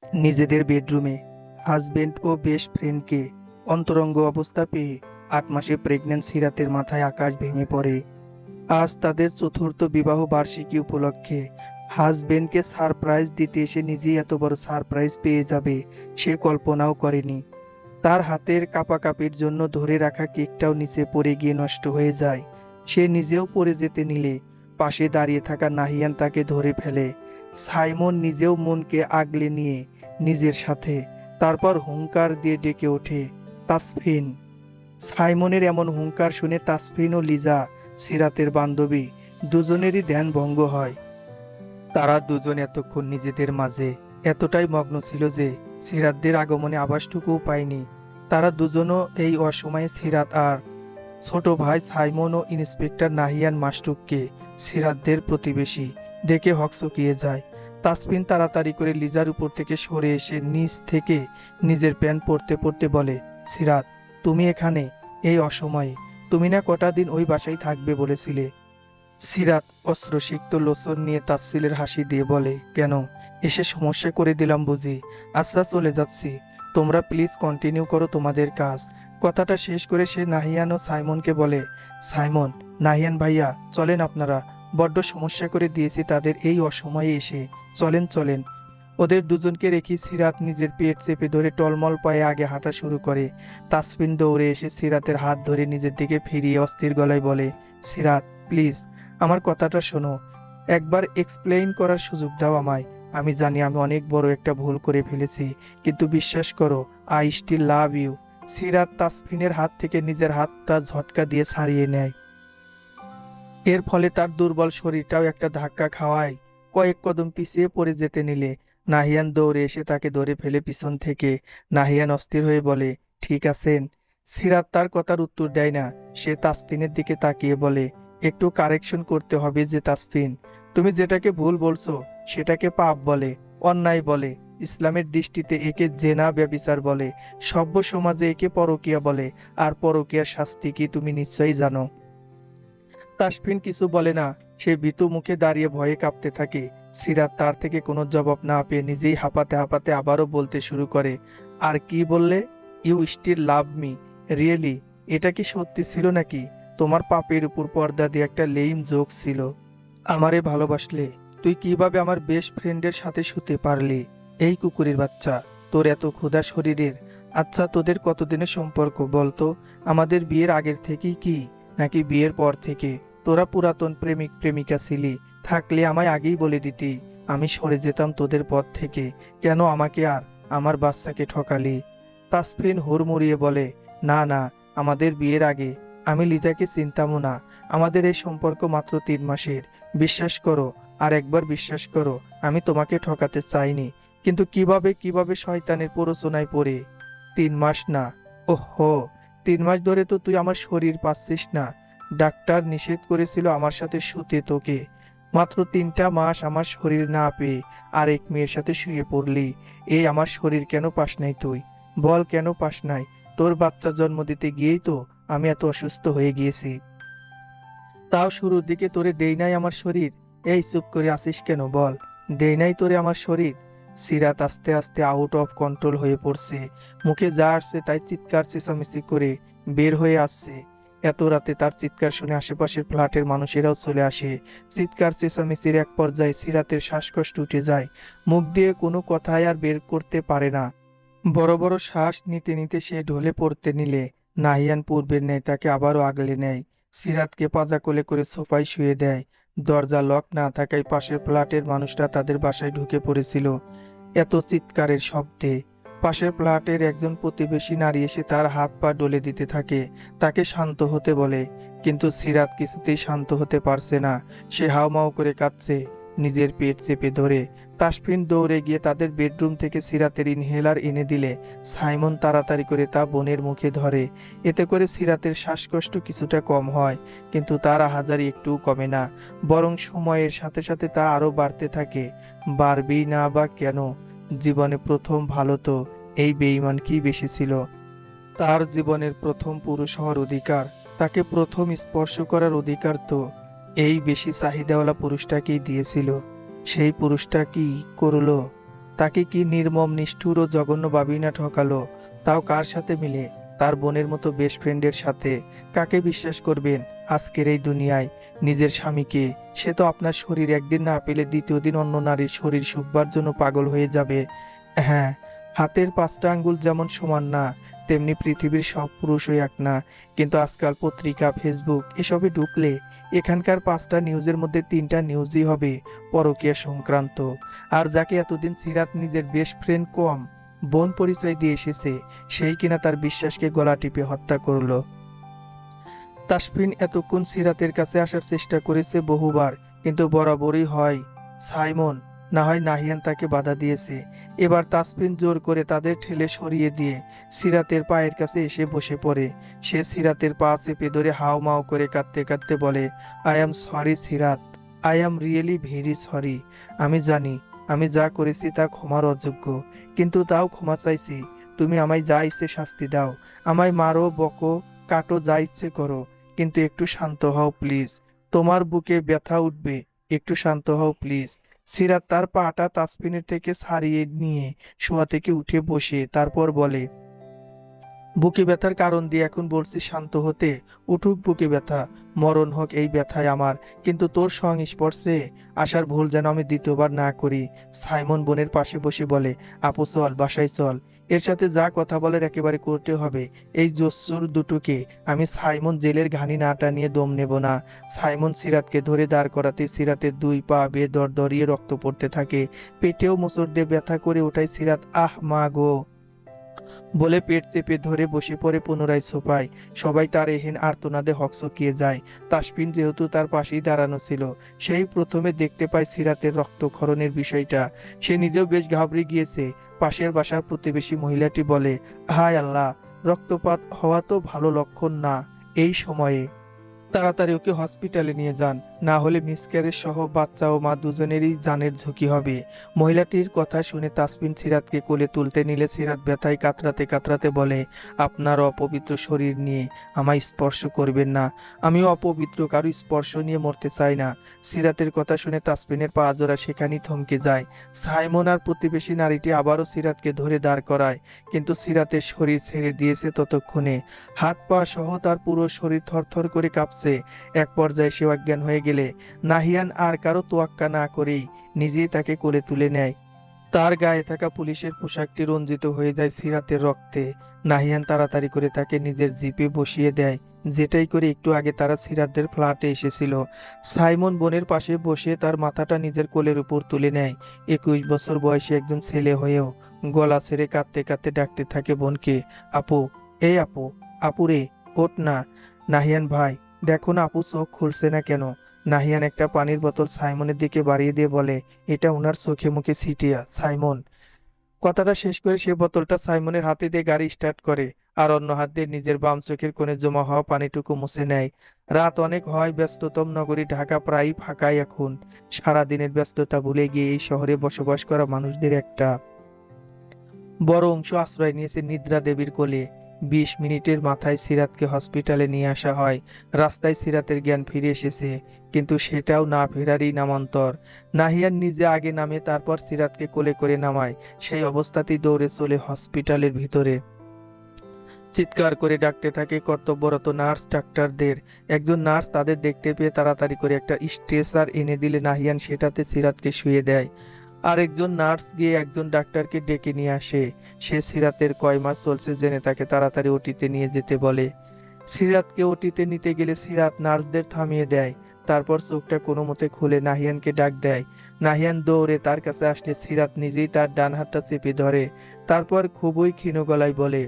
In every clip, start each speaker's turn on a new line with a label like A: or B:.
A: নিজেদের বেডরুমে হাজবেন্ড ও বেস্ট ফ্রেন্ডকে অন্তরঙ্গ অবস্থা পেয়ে 8 মাসে প্রেগন্যান্ট সিরাতের মাথায় আকাশ ভেঙে পড়ে। আজ তাদের চতুর্থ বিবাহ বার্ষিকী উপলক্ষে হাজবেন্ডকে সারপ্রাইজ দিতে এসে নিজেই এত বড় সারপ্রাইজ পেয়ে যাবে সে কল্পনাও করেনি। তার হাতের কাঁপাকাপির জন্য ধরে রাখা কেকটাও নিচে পড়ে গিয়ে নষ্ট হয়ে যায়। সে নিজেও পড়ে যেতে নিলে পাশে দাঁড়িয়ে থাকা নাহিয়ান তাকে ধরে ফেলে। সাইমন নিজেও মনকে আগলে নিয়ে নিজের সাথে তারপর হুংকার দিয়ে ডেকে ওঠে, তাসফিন। সাইমনের এমন হুংকার শুনে তাসফিন ও লিজা, সিরাতের বান্ধবী, দুজনেরই ধ্যান ভঙ্গ হয়। তারা দুজন এতক্ষণ নিজেদের মাঝে এতটাই মগ্ন ছিল যে সিরাতদের আগমনে আভাসটুকুও পায়নি। তারা দুজনও এই অসময়ে সিরাত আর ছোট ভাই সাইমন ও ইন্সপেক্টর নাহিয়ান মাসরুককে, সিরাতদের প্রতিবেশী, দেখে হকচকিয়ে যায়। তাসফিন তাড়াতাড়ি করে লিজার উপর থেকে সরে এসে নিচ থেকে নিজের প্যান্ট পরতে পরতে বলে, সিরাত, তুমি এখানে এই অসময়ে? তুমি না কটা দিন ওই বাসায় থাকবে বলেছিলে? সিরাত অস্ত্রসিক্ত লোচন নিয়ে তাচ্ছিলের হাসি দিয়ে বলে, কেন, এসে সমস্যা করে দিলাম বুঝি? আচ্ছা, চলে যাচ্ছি, তোমরা প্লিজ কন্টিনিউ করো তোমাদের কাজ। কথাটা শেষ করে সে নাহিয়ান ও সাইমনকে বলে, সাইমন, নাহিয়ান ভাইয়া, চলেন আপনারা, বড্ড সমস্যা করে দিয়েছি তাদের এই অসময়ে এসে, চলেন চলেন। ওদের দুজনকে রেখে সিরাত নিজের পেট চেপে ধরে টলমল পায়ে আগে হাঁটা শুরু করে। তাসফিন দৌড়ে এসে সিরাতের হাত ধরে নিজের দিকে ফিরিয়ে অস্থির গলায় বলে, সিরাত, প্লিজ আমার কথাটা শোনো, একবার এক্সপ্লেইন করার সুযোগ দাও আমায়। আমি জানি আমি অনেক বড় একটা ভুল করে ফেলেছি, কিন্তু বিশ্বাস করো, আই স্টিল লাভ ইউ। সিরাত তাসফিনের হাত থেকে নিজের হাতটা ঝটকা দিয়ে ছাড়িয়ে নেয়। এর ফলে তার দুর্বল শরীরটাও একটা ধাক্কা খাওয়ায় কয়েক কদম পিছিয়ে পড়ে যেতে নিলে নাহিয়ান দৌড়ে এসে তাকে ধরে ফেলে পিছন থেকে। নাহিয়ান অস্থির হয়ে বলে, ঠিক আছেন? সিরাত তার কথার উত্তর দেয় না। সে তাসফিনের দিকে তাকিয়ে বলে, একটু কারেকশন করতে হবে যে তাসফিন, তুমি যেটাকে ভুল বলছো সেটাকে পাপ বলে, অন্যায় বলে। ইসলামের দৃষ্টিতে একে জেনা ব্যভিচার বলে, সভ্য সমাজে একে পরকীয়া বলে, আর পরকীয়ার শাস্তি কি তুমি নিশ্চয়ই জানো। তাসফিন কিছু বলে না। সে ভীতু মুখে দাঁড়িয়ে ভয়ে কাঁপতে থাকে। সিরাত তার থেকে কোনো জবাব না পেয়ে নিজেই হাঁপাতে হাঁপাতে আবারও বলতে শুরু করে, আর কি বললে? You still love me? Really? এটা কি সত্যি ছিল নাকি? তোমার পাপের উপর পর্দা দিয়ে একটা লেইম জোক ছিল। আমারে ভালোবাসলে তুই কিভাবে আমার বেস্ট ফ্রেন্ডের সাথে শুতে পারলি? এই কুকুরের বাচ্চা, তোর এত ক্ষুধা শরীরের। আচ্ছা, তোদের কতদিনের সম্পর্ক বলতো? আমাদের বিয়ের আগের থেকেই কি, নাকি বিয়ের পর থেকে? তোরা পুরাতন প্রেমিক প্রেমিকা ছিলি, থাকলে আমায় আগেই বলে দিতি, আমি সরে যেতাম তোদের পথ থেকে। কেন আমাকে আর আমার বাচ্চাকে ঠকালি? তাসফিন হুড়মুড়িয়ে বলে, না না, আমাদের বিয়ের আগে আমি লিজাকে চিনতামও না। আমাদের এই সম্পর্ক মাত্র 3 মাসের। বিশ্বাস করো, আর একবার বিশ্বাস করো, আমি তোমাকে ঠকাতে চাইনি, কিন্তু কিভাবে কিভাবে শয়তানের প্ররোচনায় পড়ে। 3 মাস না? ওহো, 3 মাস ধরে তো তুই আমার শরীর পাচ্ছিস না। ডাক্তার নিষেধ করেছিল আমার সাথে শুতে তোকে। মাত্র 3টা মাস আমার শরীর না পেয়ে আরেক মেয়ের সাথে শুয়ে পড়লি। এই আমার শরীর কেন পাস নাই তুই? বল, কেন পাস নাই? তোর বাচ্চা জন্ম দিতে গিয়েই তো আমি এত অসুস্থ হয়ে গিয়েছি। তাও শুরুর দিকে তোরে দেই নাই আমার শরীর? এই চুপ করে আসিস কেন, বল, দেই নাই তোরে আমার শরীর? সিরাত আস্তে আস্তে আউট অফ কন্ট্রোল হয়ে পড়ছে। মুখে যা আসছে তাই চিৎকার চেঁচামেচি করে বের হয়ে আসছে। এত রাতে তার চিৎকার শুনে আশেপাশের ফ্ল্যাটের মানুষেরাও চলে আসে। চিৎকার চেঁচামেচির এক পর্যায়ে সিরাতের শ্বাসকষ্ট উঠে যায়। মুখ দিয়ে কোনো কথাই আর বের করতে পারে না। বড় বড় শ্বাস নিতে নিতে সে ঢলে পড়তে নিলে নাহিয়ান পূর্বের ন্যায় তাকে আবারও আগলে নেয়। সিরাতকে পাজা কোলে করে সোফায় শুয়ে দেয়। দরজা লক না থাকায় পাশের ফ্ল্যাটের মানুষরা তাদের বাসায় ঢুকে পড়েছিল। এত চিৎকারের শব্দে পাশের ফ্ল্যাটের একজন প্রতিবেশী নারী এসে তার হাত পা ডলে দিতে থাকে, তাকে শান্ত হতে বলে। কিন্তু সিরাত কিছুতেই শান্ত হতে পারছে না। সে হাউমাউ করে কাঁদছে, নিজের পেট চেপে ধরে। তাসফিন দৌড়ে গিয়ে তাদের বেডরুম থেকে সিরাতের ইনহেলার এনে দিলে সাইমন তাড়াতাড়ি করে তা বোনের মুখে ধরে। এতে করে সিরাতের শ্বাসকষ্ট কিছুটা কম হয়, কিন্তু তার আহাজারি একটুও কমে না, বরং সময়ের সাথে সাথে তা আরও বাড়তে থাকে। বাড়বেই না বা কেন? জীবনে প্রথম ভালো তো এই বেঈমান কি বেশি ছিল? তার জীবনের প্রথম পুরুষ হওয়ার অধিকার, তাকে প্রথম স্পর্শ করার অধিকার তো এই বেশি চাহিদাওয়ালা পুরুষটাকেই দিয়েছিল। সেই পুরুষটা কি করলো? তাকে কি নির্মম নিষ্ঠুর ও জঘন্য ভাবেই না ঠকালো, তাও কার সাথে মিলে? তার বোনের মতো বেস্ট ফ্রেন্ডের সাথে। কাকে বিশ্বাস করবেন আজকের এই দুনিয়ায়? নিজের স্বামীকে। সে তো আপনার শরীর একদিন না পেলে দ্বিতীয় দিন অন্য নারীর শরীর শুকবার জন্য পাগল হয়ে যাবে। হ্যাঁ, হাতের 5টা আঙ্গুল যেমন সমান না, তেমনি পৃথিবীর সব পুরুষই এক না। কিন্তু আজকাল পত্রিকা, ফেসবুক এসবে ঢুকলে এখানকার 5টা নিউজের মধ্যে 3টা নিউজই হবে পরকীয়া সংক্রান্ত। আর যাকে এতদিন সিরাত নিজের বেস্ট ফ্রেন্ড কম বোন পরিচয় দিয়ে এসেছে, সেই কিনা তার বিশ্বাসকে গলা টিপে হত্যা করলো। তাসফিন এতক্ষণ সিরাতের কাছে আসার চেষ্টা করেছে বহুবার, কিন্তু বরাবরই হয় সাইমন না হয় নাহিয়ান তাকে বাধা দিয়েছে। এবার তাসফিন জোর করে তাদের ঠেলে সরিয়ে দিয়ে সিরাতের পায়ের কাছে এসে বসে পড়ে। সে সিরাতের পা চেপে ধরে হাও মাও করে কাঁদতে কাঁদতে বলে, I am sorry Sirat, I am really very sorry. আমি জানি আমি যা করেছি তা ক্ষমার অযোগ্য, কিন্তু তাও ক্ষমা চাইছি। তুমি আমায় যা ইচ্ছে শাস্তি দাও, আমায় মারো, বকো, কাটো, যা ইচ্ছে করো, কিন্তু একটু শান্ত হও প্লিজ। তোমার বুকে ব্যথা উঠবে, একটু শান্ত হও প্লিজ। সিরাত তার পাটা তাসফিনের থেকে ছাড়িয়ে নিয়ে শোয়া থেকে উঠে বসে তারপর বলে, বুকে ব্যথার কারণ দিয়ে এখন বলছি শান্ত হতে? উঠুক বুকে ব্যথা, মরণ হোক এই ব্যথায় আমার, কিন্তু তোর সংস্পর্শে আসার ভুল যেন আমি দ্বিতীয়বার না করি। সাইমন বোনের পাশে বসে বলে, আপু চল, বাসায় চল। এর সাথে যা কথা বলার একেবারে করতে হবে। এই জোচ্চুর দুটোকে আমি সাইমন জেলের ঘানি না টানিয়ে দম নেব না। সাইমন সিরাতকে ধরে দাঁড় করাতে সিরাতের 2 পা বেয়ে দরদরিয়ে রক্ত পড়তে থাকে। পেটেও মোচড় দিয়ে ব্যথা করে ওঠায় সিরাত, আহ মা গো বলে পেট চেপে ধরে বসে পড়ে পুনরায় সোফায়। সবাই তার এহেন আর্তনাদে হকচকিয়ে যায়। তাসফিন যেহেতু তার পাশেই দাঁড়ানো ছিল, সেই প্রথমে দেখতে পায় সিরাতের রক্তক্ষরণের বিষয়টা। সে নিজেও বেশ ঘাবড়ে গিয়েছে। পাশের বাসার প্রতিবেশী মহিলাটি বলে, হায় আল্লাহ, রক্তপাত হওয়া তো ভালো লক্ষণ না এই সময়ে। তাড়াতাড়ি ওকে হসপিটালে নিয়ে যান, না হলে মিসক্যারেজ সহ বাচ্চা ও মা দুজনেরই জানের ঝুঁকি হবে। মহিলাটির কথা শুনে তাসফিন সিরাতকে কোলে তুলতে নিলে সিরাত ব্যথায় কাতরাতে কাতরাতে বলে, আপনার অপবিত্র শরীর নিয়ে আমায় স্পর্শ করবেন না। আমিও অপবিত্র কারো স্পর্শ নিয়ে মরতে চাই না। সিরাতের কথা শুনে তাসফিনের পা জোড়া সেখানেই থমকে যায়। সাইমন আর প্রতিবেশী নারীটি আবারও সিরাতকে ধরে দাঁড় করায়, কিন্তু সিরাতের শরীর ছেড়ে দিয়েছে ততক্ষণে। হাত পা সহ তার পুরো শরীর থরথর করে কাঁপছে। এক পর্যায়ে সে অজ্ঞান হয়ে গেলে নাহিয়ান আর কারো তোয়াক্কা না করেই নিজেই তাকে কোলে তুলে নেয়। তার গায়ে থাকা পুলিশের পোশাকটি রঞ্জিত হয়ে যায় সিরাতের রক্তে। নাহিয়ান তাড়াতাড়ি করে তাকে নিজের জিপে বসিয়ে দেয়, যেটাই করে একটু আগে তারা সিরাতদের ফ্ল্যাটে এসেছিল। সাইমন বোনের পাশে বসে তার মাথাটা নিজের কোলের উপর তুলে নেয়। 21 বছর বয়সী একজন ছেলে হয়েও গলা ছেড়ে কাঁদতে কাঁদতে ডাকতে থাকে বোনকে, আপু, এই আপু, আপুরে, ওঠ না। নাহিয়ান ভাই, দেখো না আপু চোখ খুলছে না কেন? নাহিয়ান একটা পানির বোতল সাইমনের দিকে বাড়িয়ে দিয়ে বলে, এটা ওনার চোখে মুখে ছিটিয়া সাইমন। কথাটা শেষ করে সে বোতলটা সাইমনের হাতে দিয়ে গাড়ি স্টার্ট করে, আর অন্য হাত দিয়ে নিজের বাম চোখের কোণে জমা হওয়া পানিটুকু মুছে নেয়। রাত অনেক হয়, ব্যস্ততম নগরী ঢাকা প্রায় ফাঁকাই এখন। সারাদিনের ব্যস্ততা ভুলে গিয়ে এই শহরে বসবাস করা মানুষদের একটা বড় অংশ আশ্রয় নিয়েছে নিদ্রা দেবীর কোলে। 20 মিনিটের মাথায় সিরাতকে হসপিটালে নিয়ে আসা হয়। রাস্তায় সিরাতের জ্ঞান ফিরে এসেছে, কিন্তু সেটাও না ফেরারই নামান্তর। নাহিয়ান নিজে আগে নামে, তারপর সিরাতকে কোলে করে নামায়। সেই অবস্থাতেই দৌড়ে চলে হসপিটালের ভিতরে। চিৎকার করে ডাকতে থাকে কর্তব্যরত নার্স ডাক্তারদের। একজন নার্স তাদের দেখতে পেয়ে তাড়াতাড়ি করে একটা স্ট্রেচার এনে দিলে নাহিয়ান সেটাতে সিরাতকে শুয়ে দেয়। আরেকজন নার্স গিয়ে একজন ডাক্তারকে ডেকে নিয়ে আসে। সে সিরাতের কয় মাস চলছে জেনে তাকে তাড়াতাড়ি ওটিতে নিয়ে যেতে বলে। সিরাতকে ওটিতে নিতে গেলে সিরাত নার্সদের থামিয়ে দেয়। তারপর চোখটা কোনো মতে খুলে নাহিয়ানকে ডাক দেয়। নাহিয়ান দৌড়ে তার কাছে আসলে সিরাত নিজেই তার ডান হাতটা চেপে ধরে। তারপর খুবই ক্ষীণ গলায় বলে,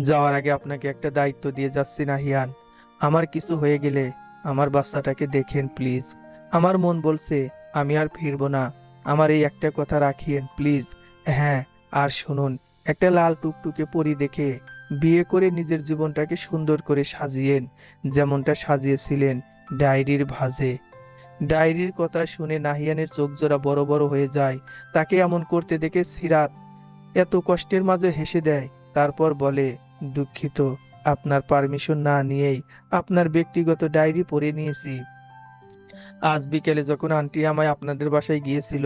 A: যাওয়ার আগে আপনাকে একটা দায়িত্ব দিয়ে যাচ্ছি নাহিয়ান। আমার কিছু হয়ে গেলে আমার বাচ্চাটাকে দেখেন প্লিজ। আমার মন বলছে আমি আর ফিরবো না। আমার এই একটা কথা রাখিয়েন প্লিজ। হ্যাঁ, আর শুনুন, একটা লাল টুকটুকে পরী দেখে বিয়ে করে নিজের জীবনটাকে সুন্দর করে সাজিয়েন, যেমনটা সাজিয়েছিলেন ডায়েরির ভাঁজে। ডায়েরির কথা শুনে নাহিয়ানের চোখ জোড়া বড় বড় হয়ে যায়। তাকে এমন করতে দেখে সিরাত এত কষ্টের মাঝে হেসে দেয়। তারপর বলে, দুঃখিত, আপনার পারমিশন না নিয়েই আপনার ব্যক্তিগত ডায়েরি পড়ে নিয়েছি। আজ বিকেলে যখন আন্টি আমায় আপনাদের বাসায় গিয়েছিল,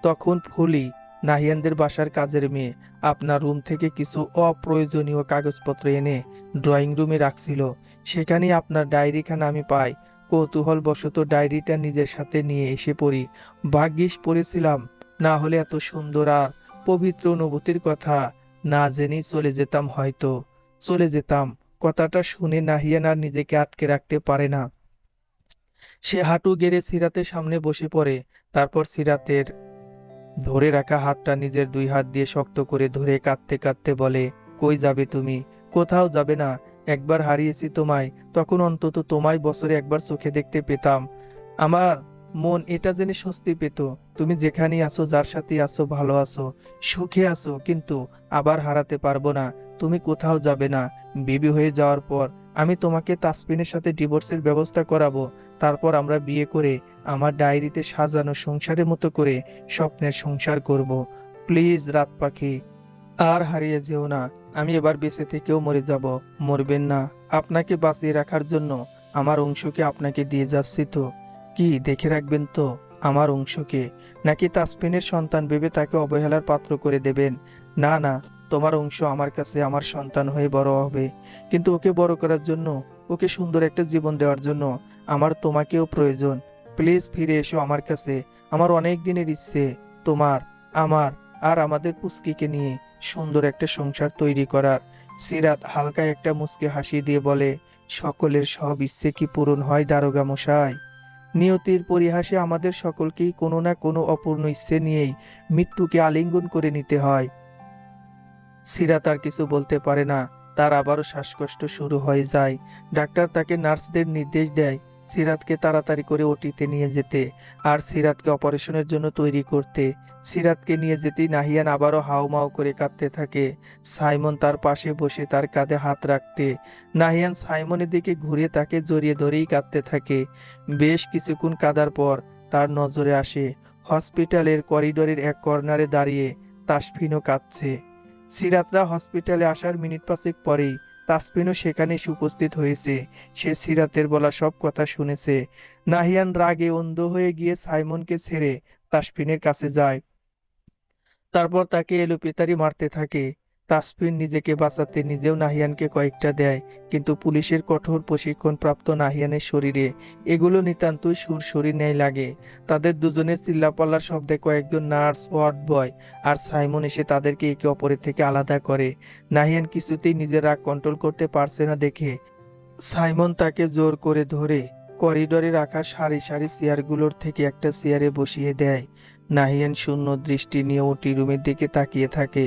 A: তখন ফুলি, নাহিয়ানদের বাসার কাজের মেয়ে, আপনার রুম থেকে কিছু অপ্রয়োজনীয় কাগজপত্র এনে ড্রয়িং রুমে রাখছিল। সেখানেই আপনার ডায়েরিখানা আমি পাই। কৌতূহলবশত ডায়েরিটা নিজের সাথে নিয়ে এসে পড়ি। ভাগ্যিস পড়েছিলাম, না হলে এত সুন্দর আর পবিত্র অনুভূতির কথা না জেনেই চলে যেতাম, হয়তো চলে যেতাম। কথাটা শুনে নাহিয়ান আর নিজেকে আটকে রাখতে পারে না। সে হাঁটু গেড়ে সিরাতের সামনে বসে পড়ে। তারপর সিরাতের ধরে রাখা হাতটা নিজের দুই হাত দিয়ে শক্ত করে ধরে কাঁদতে কাঁদতে বলে, কই যাবে তুমি? কোথাও যাবে না। একবার হারিয়েছি তোমায়, তখন অন্তত তোমায় বছরে একবার চোখে দেখতে পেতাম। আমার মন এটা জেনে স্বস্তি পেত, তুমি যেখানেই আছো, যার সাথে আছো, ভালো আছো, সুখে আছো। কিন্তু আবার হারাতে পারবো না। তুমি কোথাও যাবে না। বিবি হয়ে যাওয়ার পর আমি তোমাকে তাসফিনের সাথে ডিভোর্সের ব্যবস্থা করাবো। তারপর আমরা বিয়ে করে আমার ডায়েরিতে সাজানো সংসারের মতো করে স্বপ্নের সংসার করব। প্লিজ রাত পাখি, আর হারিয়ে যেও না। আমি এবার বেঁচে থেকেও মরে যাব। মরবেন না। আপনাকে বাঁচিয়ে রাখার জন্য আমার অংশকে আপনাকে দিয়ে যাচ্ছি। তো কি দেখে রাখবেন তো আমার অংশকে? নাকি তাসফিনের সন্তান ভেবে তাকে অবহেলার পাত্র করে দেবেন? না না, তোমার অংশ আমার কাছে আমার সন্তান হয়ে বড় হবে। কিন্তু ওকে বড় করার জন্য, ওকে সুন্দর একটা জীবন দেওয়ার জন্য আমার তোমাকেও প্রয়োজন। প্লিজ ফিরে এসো আমার কাছে। আমার অনেক দিনের ইচ্ছে তোমার, আমার আর আমাদের পুস্কিকে নিয়ে সুন্দর একটা সংসার তৈরি করার। সিরাত হালকা একটা মুচকি হাসি দিয়ে বলে, সকলের সব ইচ্ছে কি পূরণ হয় দারোগা মশাই? নিয়তির পরিহাসে আমাদের সকলকেই কোনো না কোনো অপূর্ণ ইচ্ছে নিয়েই মৃত্যুকে আলিঙ্গন করে নিতে হয়। সিরাত আর কিছু বলতে পারে না। তার আবারও শ্বাসকষ্ট শুরু হয়ে যায়। ডাক্তার তাকে নার্সদের নির্দেশ দেয় সিরাতকে তাড়াতাড়ি করে ওটিতে নিয়ে যেতে, আর সিরাতকে অপারেশনের জন্য তৈরি করতে। সিরাতকে নিয়ে যেতেই নাহিয়ান আবারও হাউমাউ করে কাঁদতে থাকে। সাইমন তার পাশে বসে তার কাঁধে হাত রাখতে নাহিয়ান সাইমনের দিকে ঘুরে তাকে জড়িয়ে ধরেই কাঁদতে থাকে। বেশ কিছুক্ষণ কাঁদার পর তার নজরে আসে হসপিটালের করিডোরের এক কর্নারে দাঁড়িয়ে তাসফিনও কাঁদছে। সিরাতরা হসপিটালে আসার মিনিট পাঁচেক পরেই তাসফিনও সেখানে এসে উপস্থিত হয়েছে। সে সিরাতের বলা সব কথা শুনেছে। নাহিয়ান রাগে অন্ধ হয়ে গিয়ে সাইমনকে ছেড়ে তাসফিনের কাছে যায়। তারপর তাকে এলোপাতাড়ি মারতে থাকে। তাসফিন নিজেকে বাঁচাতে নিজেও নাহিয়ানকে কয়েকটা দেয়, কিন্তু পুলিশের কঠোর প্রশিক্ষণপ্রাপ্ত নাহিয়ানের শরীরে এগুলো নিতান্তই সুরসুরি ন্যায় লাগে। তাদের দুজনের চিল্লাপাল্লার শব্দে কয়েকজন নার্স, ওয়ার্ড বয় আর সাইমন এসে তাদেরকে একে অপরের থেকে আলাদা করে। নাহিয়ান কিছুতেই নিজের রাগ কন্ট্রোল করতে পারছে না দেখে সাইমন তাকে জোর করে ধরে করিডোরে রাখা সারি সারি চেয়ারগুলোর থেকে একটা চেয়ারে বসিয়ে দেয়। নাহিয়ান শূন্য দৃষ্টি নিয়ে ওটি রুমের দিকে তাকিয়ে থাকে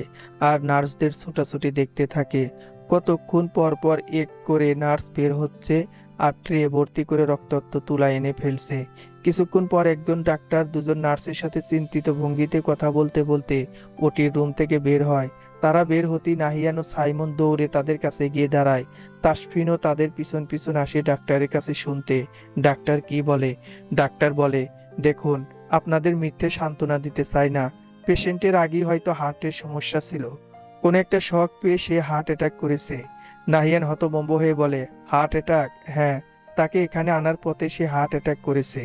A: আর নার্সদের ছোটাছুটি দেখতে থাকে। কতক্ষণ পর পর এক করে নার্স বের হচ্ছে আর ট্রে ভর্তি করে রক্তাক্ত তুলা এনে ফেলছে। কিছুক্ষণ পর একজন ডাক্তার দুজন নার্সের সাথে চিন্তিত ভঙ্গিতে কথা বলতে বলতে ওটির রুম থেকে বের হয়। তারা বের হতেই নাহিয়ান ও সাইমন দৌড়ে তাদের কাছে গিয়ে দাঁড়ায়। তাসফিনও তাদের পিছন পিছন আসে ডাক্তারের কাছে শুনতে ডাক্তার কি বলে। ডাক্তার বলে, দেখুন, আপনাদের মিথ্যে সান্ত্বনা দিতে চাই না। পেশেন্টের আগেই হয়তো হার্টের সমস্যা ছিল। কোন একটা শক পেয়ে সে হার্ট অ্যাটাক করেছে। নাহিয়ান হতভম্ব হয়ে বলে, হার্ট অ্যাটাক? হ্যাঁ, তাকে এখানে আনার পথে সে হার্ট অ্যাটাক করেছে।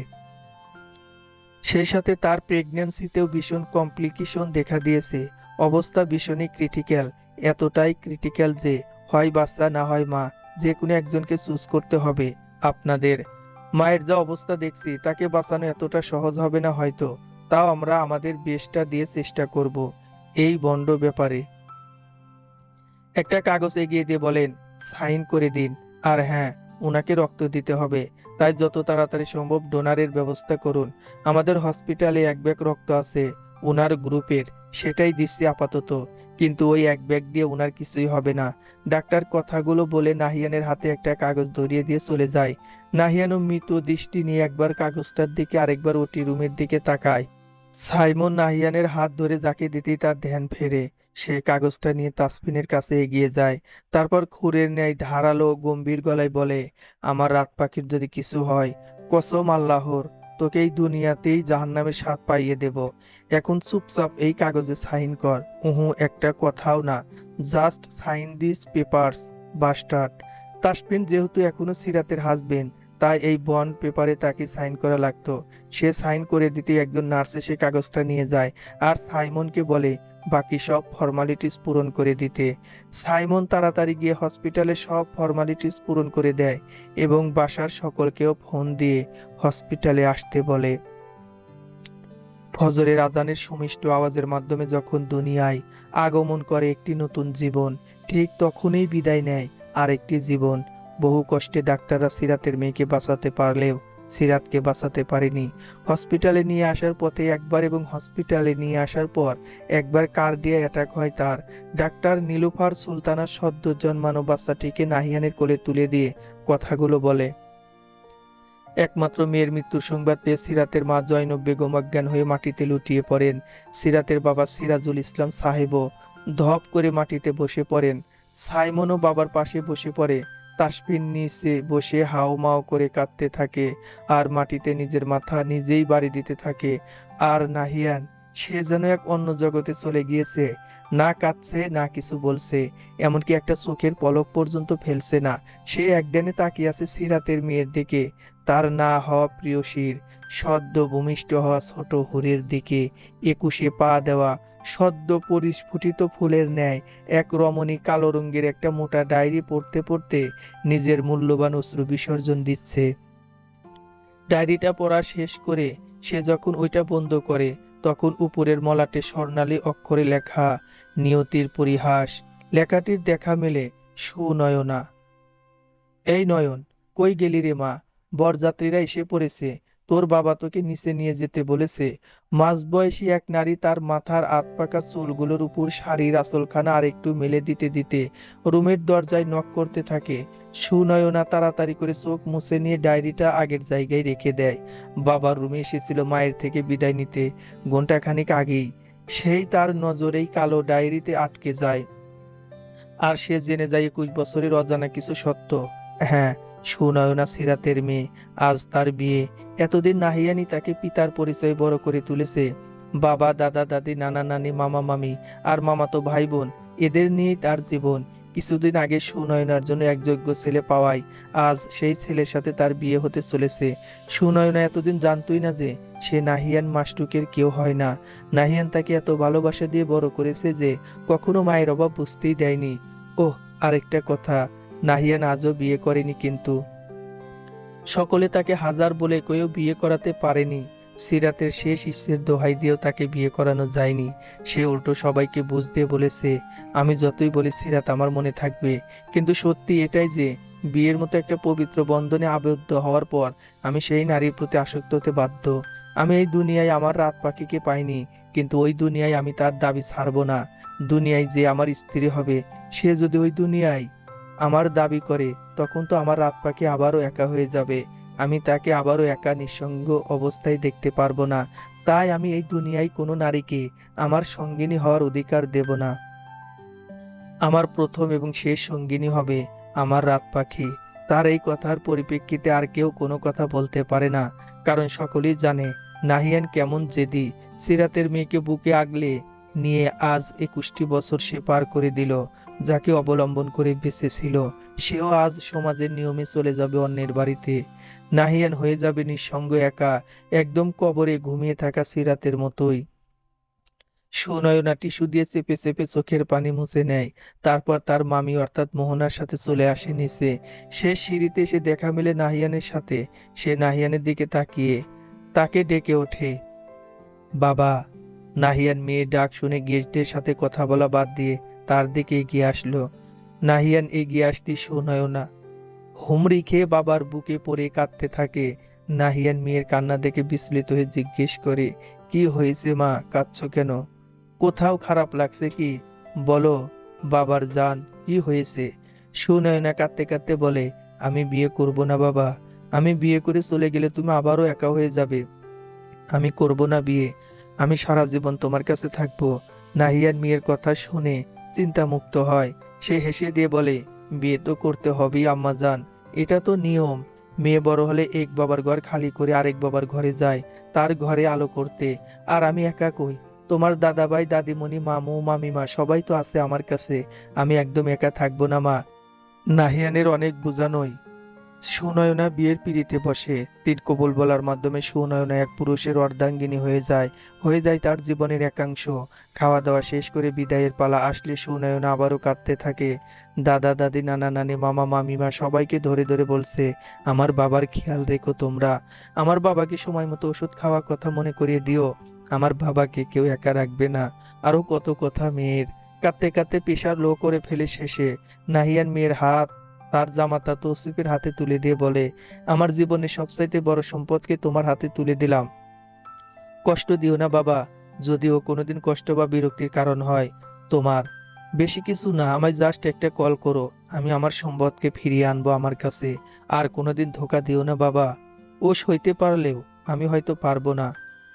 A: সেই সাথে তার প্রেগন্যান্সিতেও ভীষণ কমপ্লিকেশন দেখা দিয়েছে। অবস্থা ভীষণই ক্রিটিক্যাল। এতটাই ক্রিটিক্যাল যে হয় বাচ্চা না হয় মা, যে কোনো একজনকে চুজ করতে হবে আপনাদের। মায়ের যা অবস্থা দেখছি তাকে বাঁচানো এতটা সহজ হবে না হয়তো। তাও আমরা আমাদের বেস্টটা দিয়ে চেষ্টা করব এই বন্ড ব্যাপারে। একটা কাগজ এগিয়ে দিয়ে বলেন, সাইন করে দিন। আর হ্যাঁ, ওনাকে রক্ত দিতে হবে, তাই যত তাড়াতাড়ি সম্ভব ডোনারের ব্যবস্থা করুন। আমাদের হসপিটালে এক ব্যাগ রক্ত আছে ওনার গ্রুপের, সেটাই দিচ্ছি আপাতত। কিন্তু ওই এক ব্যাগ দিয়ে ওনার কিছুই হবে না। ডাক্তার কথাগুলো বলে নাহিয়ানের হাতে একটা কাগজ ধরিয়ে দিয়ে চলে যায়। নাহিয়ানও মৃত দৃষ্টি নিয়ে একবার কাগজটার দিকে আরেকবার ওটি রুমের দিকে তাকায়। সাইমন নাহিয়ানের হাত ধরে যাকে দিতেই তার ধ্যান ফেরে। সে কাগজটা নিয়ে তাসফিনের কাছে এগিয়ে যায়। তারপর খুরের ন্যায় ধারালো গম্ভীর গলায় বলে, আমার রাত পাখির যদি কিছু হয়, কসম আল্লাহর, তোকে এই দুনিয়াতেই জাহান্নামের স্বাদ পাইয়ে দেব। এখন চুপচাপ এই কাগজে সাইন কর। উহু, একটা কথাও না। Just sign this papers, bastard. Tasfin যেহেতু এখনো সিরাতের হাজবেন্ড, তাই এই বন্ড পেপারে তাকে সাইন করা লাগতো। সে সাইন করে দিতে একজন নার্স এসে কাগজটা নিয়ে যায় আর সাইমনকে বলে বাকি সব ফর্মালিটিস পূরণ করে দিতে। সাইমন তাড়াতাড়ি গিয়ে হসপিটালে সব ফর্মালিটিস পূরণ করে দেয় এবং বাসার সকলকেও ফোন দিয়ে হসপিটালে আসতে বলে। ফজরের আজানের সুমিষ্ট আওয়াজের মাধ্যমে যখন দুনিয়ায় আগমন করে একটি নতুন জীবন, ঠিক তখনই বিদায় নেয় আরেকটি জীবন। বহু কষ্টে ডাক্তাররা সিরাতের মেয়েকে বাঁচাতে পারলেও সিরাতকে বাঁচাতে পারেনি। হসপিটালে নিয়ে আসার পথে একবার এবং হসপিটালে নিয়ে আসার পর একবার কার্ডিয়া অ্যাটাক হয় তার। ডাক্তার নীলুফার সুলতানা সদ্য জন্মানো বাচ্চাটিকে নাহিয়ানের কোলে তুলে দিয়ে কথাগুলো বলে। একমাত্র মেয়ের মৃত্যুর সংবাদ পেয়ে সিরাতের মা জয়নব বেগম অজ্ঞান হয়ে মাটিতে লুটিয়ে পড়েন। সিরাতের বাবা সিরাজুল ইসলাম সাহেবও ধপ করে মাটিতে বসে পড়েন। সাইমনও বাবার পাশে বসে পড়ে, তাসফির নিচে বসে হাউমাউ করে কাঁদতে থাকে আর মাটিতে নিজের মাথা নিজেই বাড়ি দিতে থাকে। আর নাহিয়ান, সে যেন এক অন্য জগতে চলে গিয়েছে, না কাঁদছে না কিছু বলছে, এমনকি একটা চোখের পলক পর্যন্ত ফেলছে না। সে একদিনে তাকিয়ে আছে সিরাতের মেয়ের দিকে, তার না হওয়া প্রিয়সীর, সদ্য ভূমিষ্ঠ হওয়া ছোট হুরের দিকে, 21-এ পা দেওয়া সদ্য পরিস্ফুটিত ফুলের ন্যায় এক রমণী কালো রঙের একটা মোটা ডায়েরি পড়তে পড়তে নিজের মূল্যবান অশ্রু বিসর্জন দিচ্ছে। ডায়েরিটা পড়া শেষ করে সে যখন ওইটা বন্ধ করে, তখন উপরের মলাটে স্বর্ণালী অক্ষরে লেখা নিয়তির পরিহাস। লেখাটির দেখা মেলে সুনয়না। এই নয়ন, কই গেলি রে মা? বরযাত্রীরা এসে পড়েছে, তোর বাবা তোকে নিচে নিয়ে যেতে বলেছে। মাঝবয়সী এক নারী তার মাথার আধপাকা চুলগুলোর উপর শাড়ির আঁচলখানা আর একটু মেলে দিতে দিতে রুমের দরজায় নক করতে থাকে। সুনয়না তাড়াতাড়ি করে চোখ মুছে নিয়ে ডায়েরিটা আগের জায়গায় রেখে দেয়। বাবার রুমে এসেছিল মায়ের থেকে বিদায় নিতে ঘন্টাখানিক আগেই। সেই তার নজরেই কালো ডায়েরিতে আটকে যায় আর সে জেনে যায় 21 বছরের অজানা কিছু সত্য। হ্যাঁ, সুনয়না সিরাতের মেয়ে, আজ তার বিয়ে। এতদিন নাহিয়ানি তাকে পিতার পরিচয় বড় করে তুলেছে। বাবা, দাদা, দাদি, নানা, নানি, মামা, মামি আর মামাতো ভাই বোন, এদের নিয়েই তার জীবন। কিছুদিন আগে সুনয়নার জন্য এক যোগ্য ছেলে পাওয়ায় আজ সেই ছেলের সাথে তার বিয়ে হতে চলেছে। সুনয়না এতদিন জানতই না যে সে নাহিয়ান মাসটুকের কেউ হয় না। নাহিয়ান তাকে এত ভালোবাসা দিয়ে বড় করেছে যে কখনো মায়ের অভাব বুঝতেই দেয়নি। ওহ, আরেকটা কথা, নাহিয়ান আজও বিয়ে করেনি, কিন্তু সকলে তাকে হাজার বলে কেউ বিয়ে করাতে পারেনি। সিরাতের শেষ ইচ্ছের দোহাই দিয়েও তাকে বিয়ে করানো যায়নি। সে উল্টো সবাইকে বুঝ দিয়ে বলেছে, আমি যতই বলি সিরাত আমার মনে থাকবে, কিন্তু সত্যি এটাই যে বিয়ের মতো একটা পবিত্র বন্ধনে আবদ্ধ হওয়ার পর আমি সেই নারীর প্রতি আসক্ত হতে বাধ্য। আমি এই দুনিয়ায় আমার রাত পাখিকে পাইনি, কিন্তু ওই দুনিয়ায় আমি তার দাবি ছাড়ব না। দুনিয়ায় যে আমার স্ত্রী হবে, সে যদি ওই দুনিয়ায় আমার দাবি করে, তখন তো আমার রাত পাখি আবারও একা হয়ে যাবে। আমি তাকে আবারও একা নিঃসঙ্গ অবস্থায় দেখতে পারবো না। তাই আমি এই দুনিয়ায় কোনো নারীকে আমার সঙ্গিনী হওয়ার অধিকার দেব না। আমার প্রথম এবং শেষ সঙ্গিনী হবে আমার রাত পাখি। তার এই কথার পরিপ্রেক্ষিতে আর কেউ কোনো কথা বলতে পারে না, কারণ সকলেই জানে নাহিয়ান কেমন জেদি। সিরাতের মেয়েকে বুকে আগলে নিয়ে আজ 21টি বছর সে পার করে দিল। যাকে অবলম্বন করে বেঁচেছিল, সেও আজ সমাজের নিয়মে চলে যাবে অন্যের বাড়িতে। নাহিয়ান হয়ে যাবে নিঃসঙ্গ, একা, একদম কবরে ঘুমিয়ে থাকা সিরাতের মতোই। সুনয়না টিস্যু দিয়ে চেপে চেপে চোখের পানি মুছে নেয়। তারপর তার মামি অর্থাৎ মোহনার সাথে চলে আসে নিচে। সে সিঁড়িতে এসে দেখা মেলে নাহিয়ানের সাথে। সে নাহিয়ানের দিকে তাকিয়ে তাকে ডেকে ওঠে, বাবা। নাহিয়ান মেয়ের ডাক শুনে গেস্টদের সাথে কথা বলা বাদ দিয়ে তার দিকে এগিয়ে আসলো। নাহিয়ান এগিয়ে আসতে সুনয়না হুমড়ি খেয়ে বাবার বুকে পড়ে কাঁদতে থাকে। নাহিয়ান মেয়ের কান্না দেখে বিচলিত হয়ে জিজ্ঞেস করে, কি হয়েছে মা, কাঁদছো কেন? কোথাও খারাপ লাগছে কি? বলো বাবার জান, কি হয়েছে? সুনয়না কাঁদতে কাঁদতে বলে, আমি বিয়ে করব না বাবা। আমি বিয়ে করে চলে গেলে তুমি আবারও একা হয়ে যাবে। আমি করব না বিয়ে। আমি সারা জীবন তোমার কাছে থাকবো। নাহিয়ান মেয়ের কথা শুনে চিন্তামুক্ত হয়। সে হেসে দিয়ে বলে, বিয়ে তো করতে হবেই আম্মা জান, এটা তো নিয়ম। মেয়ে বড় হলে এক বাবার ঘর খালি করে আরেক বাবার ঘরে যায়, তার ঘরে আলো করতে। আর আমি একা কই? তোমার দাদাভাই, দাদিমণি, মামু, মামিমা সবাই তো আছে আমার কাছে। আমি একদম একা থাকবো না মা। নাহিয়ানের অনেক বোঝানোই সুনয়না বিয়ের পিঁড়িতে বসে। ৩ কবুল বলার মাধ্যমে সুনয়না এক পুরুষের অর্ধাঙ্গিনী হয়ে যায় তার জীবনের একাংশ। খাওয়া দাওয়া শেষ করে বিদায়ের পালা আসলে সুনয়না আবারও কাঁদতে থাকে। দাদা দাদি, নানা নানি, মামা মামিমা সবাইকে ধরে ধরে বলছে, আমার বাবার খেয়াল রেখো তোমরা। আমার বাবাকে সময় মতো ওষুধ খাওয়ার কথা মনে করিয়ে দিও। আমার বাবাকে কেউ একা রাখবে না। আরো কত কথা মেয়ের। কাঁদতে কাঁদতে প্রেশার লো করে ফেলে শেষে নাহিয়ান মেয়ের হাত তার জামাতা তৌসিফের হাতে তুলে দিয়ে বলে, আমার জীবনের সবচাইতে বড় সম্পদকে তোমার হাতে তুলে দিলাম। কষ্ট দিও না বাবা। যদিও কোনোদিন কষ্ট বা বিরক্তির কারণ হয় তোমার, বেশি কিছু না, আমায় জাস্ট একটা কল করো। আমি আমার সম্পদকে ফিরিয়ে আনবো আমার কাছে। আর কোনোদিন ধোকা দিও না বাবা। ও সইতে পারলেও আমি হয়তো পারবো না।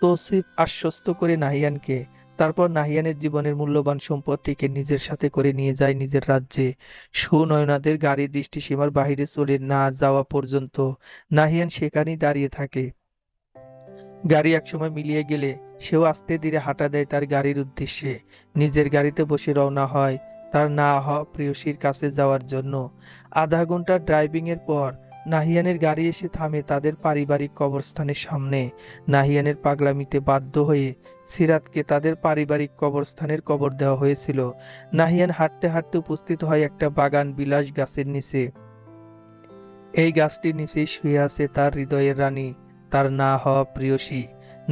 A: তৌসিফ আশ্বস্ত করে নাহিয়ানকে। তারপর নাহিয়ানের জীবনের মূল্যবান সম্পদটিকে নিজের সাথে করে নিয়ে যায় নিজের রাজ্যে। সুনয়নাদের গাড়ি দৃষ্টিসীমার বাহিরে চলে না যাওয়া পর্যন্ত নাহিয়ান সেখানেই দাঁড়িয়ে থাকে। গাড়ি একসময় মিলিয়ে গেলে সেও আস্তে ধীরে হাঁটা দেয় তার গাড়ির উদ্দেশ্যে। নিজের গাড়িতে বসে রওনা হয় তার না হওয়া প্রেয়সীর কাছে যাওয়ার জন্য। আধা ঘন্টা ড্রাইভিং এর পর নাহিয়ানের গাড়ি এসে থামে তাদের পারিবারিক কবরস্থানের সামনে। নাহিয়ানের পাগলামিতে বাধ্য হয়ে সিরাতকে তাদের পারিবারিক কবরস্থানের কবর দেওয়া হয়েছিল। নাহিয়ান হাঁটতে হাঁটতে উপস্থিত হয় একটা বাগান বিলাস গাছের নিচে। এই গাছটির নিচেই শুয়ে আছে তার হৃদয়ের রানী, তার না হওয়া প্রেয়সী।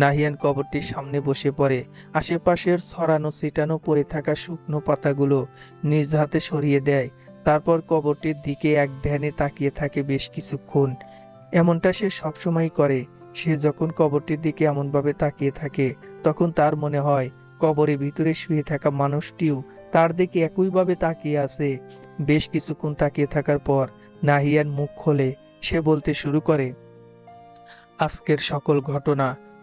A: নাহিয়ান কবরটির সামনে বসে পড়ে। আশেপাশের ছড়ানো ছিটানো পড়ে থাকা শুকনো পাতাগুলো নিজ হাতে সরিয়ে দেয়। তারপর কবরটির দিকে এক ধ্যানে তাকিয়ে থাকে বেশ কিছুক্ষণ। এমনটা সে সবসময় করে। সে যখন কবরটির দিকে এমনভাবে তাকিয়ে থাকে তখন তার মনে হয় কবরের ভিতরে শুয়ে থাকা মানুষটিও তার দিকে একইভাবে তাকিয়ে আছে। বেশ কিছুক্ষণ তাকিয়ে থাকার পর নাহিয়ান মুখ খোলে। সে বলতে শুরু করে আজকের সকল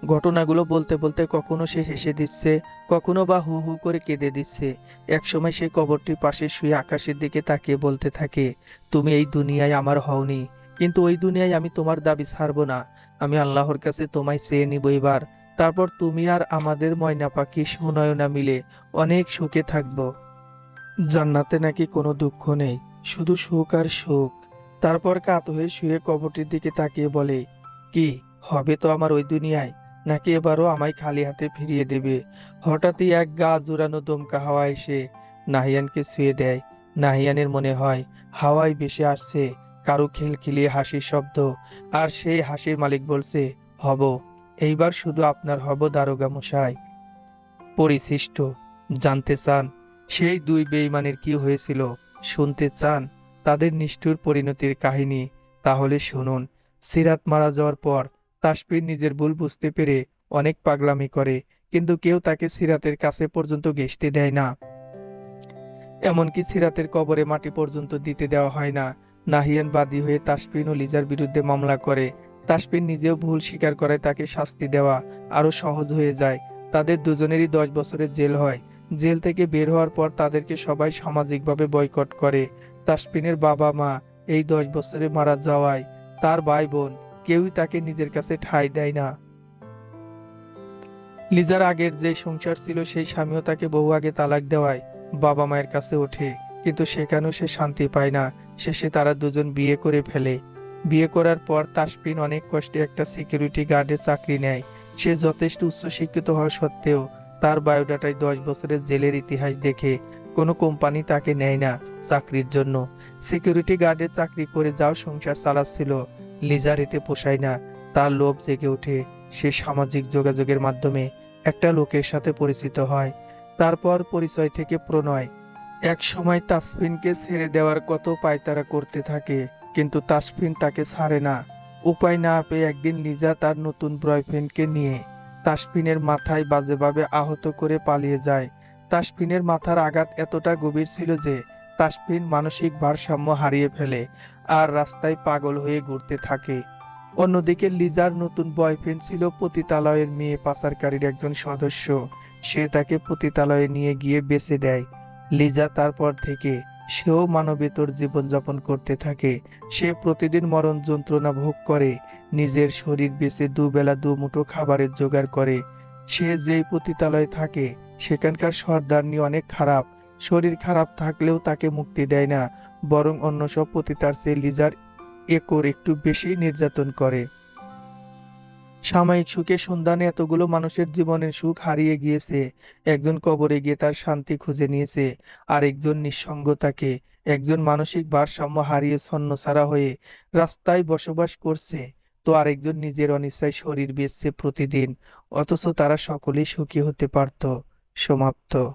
A: ঘটনাগুলো বলতে বলতে কখনো সে হেসে দিচ্ছে, কখনো বা হু হু করে কেঁদে দিচ্ছে। একসময় সে কবরটির পাশে শুয়ে আকাশের দিকে তাকিয়ে বলতে থাকে, তুমি এই দুনিয়ায় আমার হওনি, কিন্তু ওই দুনিয়ায় আমি তোমার দাবি ছাড়বো না। আমি আল্লাহর কাছে তোমায় চেয়ে নিব এবার। তারপর তুমি আর আমাদের ময়না পাখি সুনয়না মিলে অনেক সুখে থাকবো। জান্নাতে নাকি কোনো দুঃখ নেই, শুধু সুখ আর সুখ। তারপর কাত হয়ে শুয়ে কবরটির দিকে তাকিয়ে বলে, কি হবে তো আমার ওই দুনিয়ায়, নাকি এবারও আমায় খালি হাতে ফিরিয়ে দেবে? হঠাৎই এক গা জুড়ানো দমকা হাওয়া এসে নাহিয়ানকে ছুঁয়ে দেয়। নাহিয়ানের মনে হয় হাওয়ায় ভেসে আসছে কারো খিলখিলিয়ে হাসির শব্দ। আর সেই হাসির মালিক বলছে, হব, এইবার শুধু আপনার হব দারোগা মশাই। পরিশিষ্ট। জানতে চান সেই দুই বেঈমানের কি হয়েছিল? শুনতে চান তাদের নিষ্ঠুর পরিণতির কাহিনী? তাহলে শুনুন। সিরাত মারা যাওয়ার পর তাসফির নিজের ভুল বুঝতে পেরে অনেক পাগলামি করে, কিন্তু কেউ তাকে সিরাতের কাছে পর্যন্ত ঘেঁষতে দেয় না। এমনকি সিরাতের কবরে মাটি পর্যন্ত দিতে দেওয়া হয় না। নাহিয়ান বাদী হয়ে তাসফিন ও লিজার বিরুদ্ধে মামলা করে। তাসফিন নিজেও ভুল স্বীকার করে, তাকে শাস্তি দেওয়া আরো সহজ হয়ে যায়। তাদের দুজনেরই 10 বছরের জেল হয়। জেল থেকে বের হওয়ার পর তাদেরকে সবাই সামাজিকভাবে বয়কট করে। তাসফিনের বাবা মা এই 10 বছরে মারা যাওয়ায় তার ভাই বোন কেউই তাকে নিজের কাছে ঠাঁই দেয় না। লিজার আগের যে সংসার ছিল সেই স্বামীও তাকে বহু আগে তালাক দেওয়ায় বাবা মায়ের কাছে ওঠে, কিন্তু সেখানেও সে শান্তি পায় না। শেষে তারা দুজন বিয়ে করে ফেলে। বিয়ে করার পর তাসফিন অনেক কষ্টে একটা সিকিউরিটি গার্ডের চাকরি নেয়। সে যথেষ্ট উচ্চশিক্ষিত হওয়া সত্ত্বেও তার বায়োডাটায় 10 বছরের জেলের ইতিহাস দেখে কোনো কোম্পানি তাকে নেয় না চাকরির জন্য। সিকিউরিটি গার্ডের চাকরি করে যাও সংসার চালাচ্ছিল, লিজার এতে পোষায় না। তার লোভ জেগে ওঠে। সে সামাজিক যোগাযোগের মাধ্যমে একটা লোকের সাথে পরিচিত হয়। তারপর পরিচয় থেকে প্রণয়। এক সময় তাসফিনকে ছেড়ে দেওয়ার কত পায়তারা করতে থাকে, কিন্তু তাসফিন তাকে ছাড়ে না। উপায় না পেয়ে একদিন লিজা তার নতুন বয়ফ্রেন্ডকে নিয়ে তাসফিনের মাথায় বাজেভাবে আহত করে পালিয়ে যায়। তাসফিনের মাথার আঘাত এতটা গভীর ছিল যে তাসফিন মানসিক ভারসাম্য হারিয়ে ফেলে আর রাস্তায় পাগল হয়ে ঘুরতে থাকে। অন্যদিকে লিজার নতুন বয়ফ্রেন্ড ছিল পতিতালয়ের মেয়ে পাচারকারীর একজন সদস্য। সে তাকে পতিতালয়ে নিয়ে গিয়ে বেচে দেয়। লিজা তারপর থেকে সেও মানবেতর জীবনযাপন করতে থাকে। সে প্রতিদিন মরণ যন্ত্রণা ভোগ করে, নিজের শরীর বেচে দুবেলা দুমুঠো খাবারের জোগাড় করে। সে যেই পতিতালয়ে থাকে সেখানকার সর্দারনি অনেক খারাপ। শরীর খারাপ থাকলেও তাকে মুক্তি দেয় না, বরং অন্য সব পতিতার চেয়ে লিজার একর একটু বেশি নির্যাতন করে। সাময়িক সুখের সন্ধানে এতগুলো মানুষের জীবনের সুখ হারিয়ে গিয়েছে। একজন কবরে গিয়ে তার শান্তি খুঁজে নিয়েছে, আরেকজন নিঃসঙ্গতাকে, একজন মানসিক ভারসাম্য হারিয়ে ছন্নছাড়া হয়ে রাস্তায় বসবাস করছে, তো আরেকজন নিজের অনিচ্ছায় শরীর বেচছে প্রতিদিন। অথচ তারা সকলেই সুখী হতে পারত। সমাপ্ত।